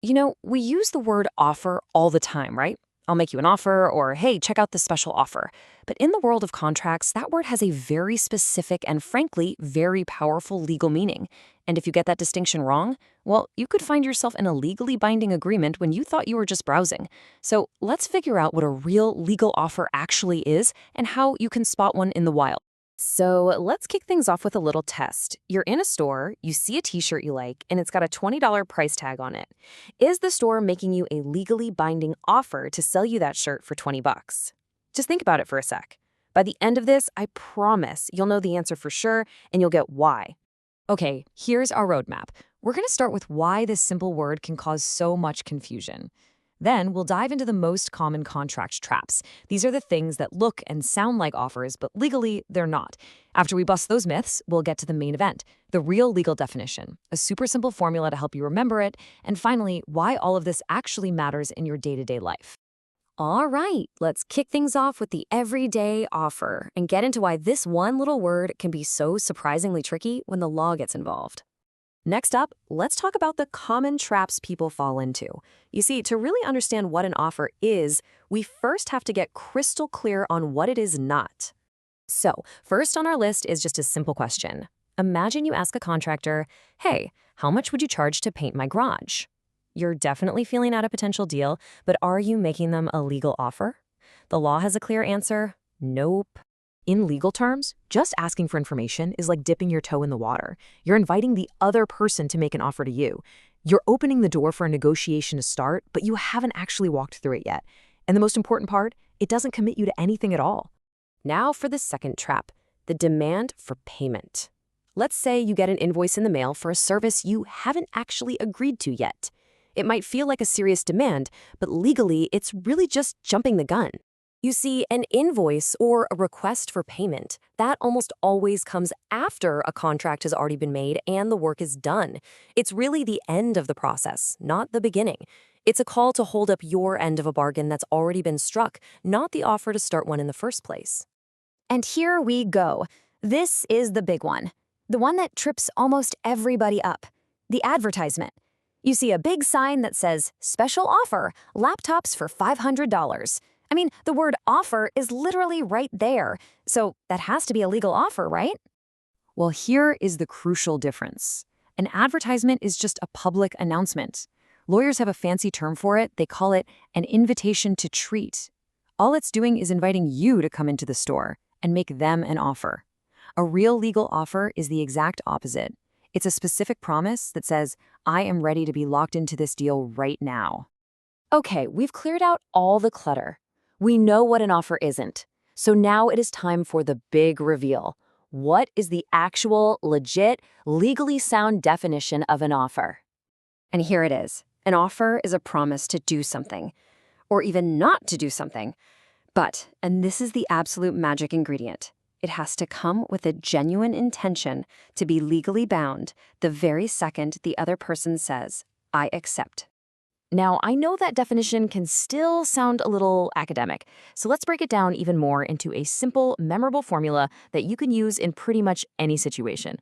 We use the word offer all the time, right? I'll make you an offer, or hey, check out this special offer. But in the world of contracts, that word has a very specific and frankly, very powerful legal meaning. And if you get that distinction wrong, well, you could find yourself in a legally binding agreement when you thought you were just browsing. So let's figure out what a real legal offer actually is and how you can spot one in the wild. So let's kick things off with a little test. You're in a store, you see a t-shirt you like, and it's got a $20 price tag on it. Is the store making you a legally binding offer to sell you that shirt for 20 bucks? Just think about it for a sec. By the end of this, I promise you'll know the answer for sure, and you'll get why. Okay, here's our roadmap. We're going to start with why this simple word can cause so much confusion. Then we'll dive into the most common contract traps. These are the things that look and sound like offers, but legally they're not. After we bust those myths, we'll get to the main event, the real legal definition, a super simple formula to help you remember it, and finally, why all of this actually matters in your day-to-day life. All right, let's kick things off with the everyday offer and get into why this one little word can be so surprisingly tricky when the law gets involved. Next up, let's talk about the common traps people fall into. You see, to really understand what an offer is, we first have to get crystal clear on what it is not. So, first on our list is just a simple question. Imagine you ask a contractor, hey, how much would you charge to paint my garage? You're definitely feeling out a potential deal, but are you making them a legal offer? The law has a clear answer, nope. In legal terms, just asking for information is like dipping your toe in the water. You're inviting the other person to make an offer to you. You're opening the door for a negotiation to start, but you haven't actually walked through it yet. And the most important part, it doesn't commit you to anything at all. Now for the second trap, the demand for payment. Let's say you get an invoice in the mail for a service you haven't actually agreed to yet. It might feel like a serious demand, but legally, it's really just jumping the gun. You see, an invoice or a request for payment, that almost always comes after a contract has already been made and the work is done. It's really the end of the process, not the beginning. It's a call to hold up your end of a bargain that's already been struck, not the offer to start one in the first place. And here we go. This is the big one. The one that trips almost everybody up. The advertisement. You see a big sign that says, "Special offer, laptops for $500. I mean, the word offer is literally right there, so that has to be a legal offer, right? Well, here is the crucial difference. An advertisement is just a public announcement. Lawyers have a fancy term for it. They call it an invitation to treat. All it's doing is inviting you to come into the store and make them an offer. A real legal offer is the exact opposite. It's a specific promise that says, I am ready to be locked into this deal right now. Okay, we've cleared out all the clutter. We know what an offer isn't. So now it is time for the big reveal. What is the actual, legit, legally sound definition of an offer? And here it is. An offer is a promise to do something, or even not to do something. But, and this is the absolute magic ingredient, it has to come with a genuine intention to be legally bound the very second the other person says, I accept. Now, I know that definition can still sound a little academic, so let's break it down even more into a simple, memorable formula that you can use in pretty much any situation.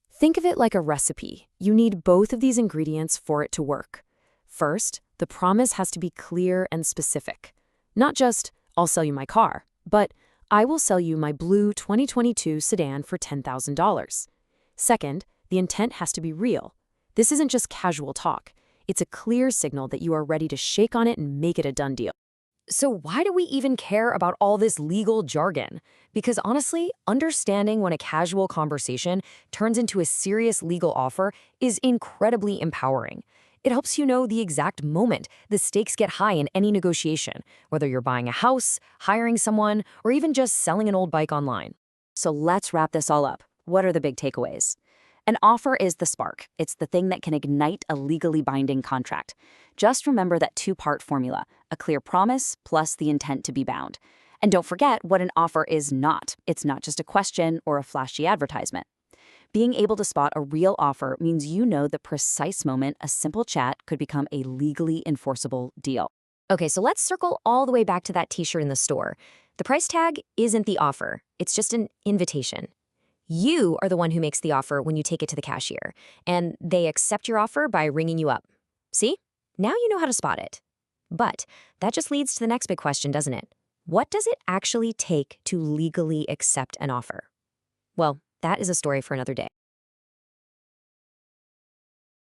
Think of it like a recipe. You need both of these ingredients for it to work. First, the promise has to be clear and specific. Not just, I'll sell you my car, but I will sell you my blue 2022 sedan for $10,000. Second, the intent has to be real. This isn't just casual talk. It's a clear signal that you are ready to shake on it and make it a done deal. So why do we even care about all this legal jargon? Because honestly, understanding when a casual conversation turns into a serious legal offer is incredibly empowering. It helps you know the exact moment the stakes get high in any negotiation, whether you're buying a house, hiring someone, or even just selling an old bike online. So let's wrap this all up. What are the big takeaways? An offer is the spark. It's the thing that can ignite a legally binding contract. Just remember that two-part formula, a clear promise plus the intent to be bound. And don't forget what an offer is not. It's not just a question or a flashy advertisement. Being able to spot a real offer means you know the precise moment a simple chat could become a legally enforceable deal. Okay, so let's circle all the way back to that t-shirt in the store. The price tag isn't the offer. It's just an invitation. You are the one who makes the offer when you take it to the cashier, and they accept your offer by ringing you up. See? Now you know how to spot it. But that just leads to the next big question, doesn't it? What does it actually take to legally accept an offer? Well, that is a story for another day.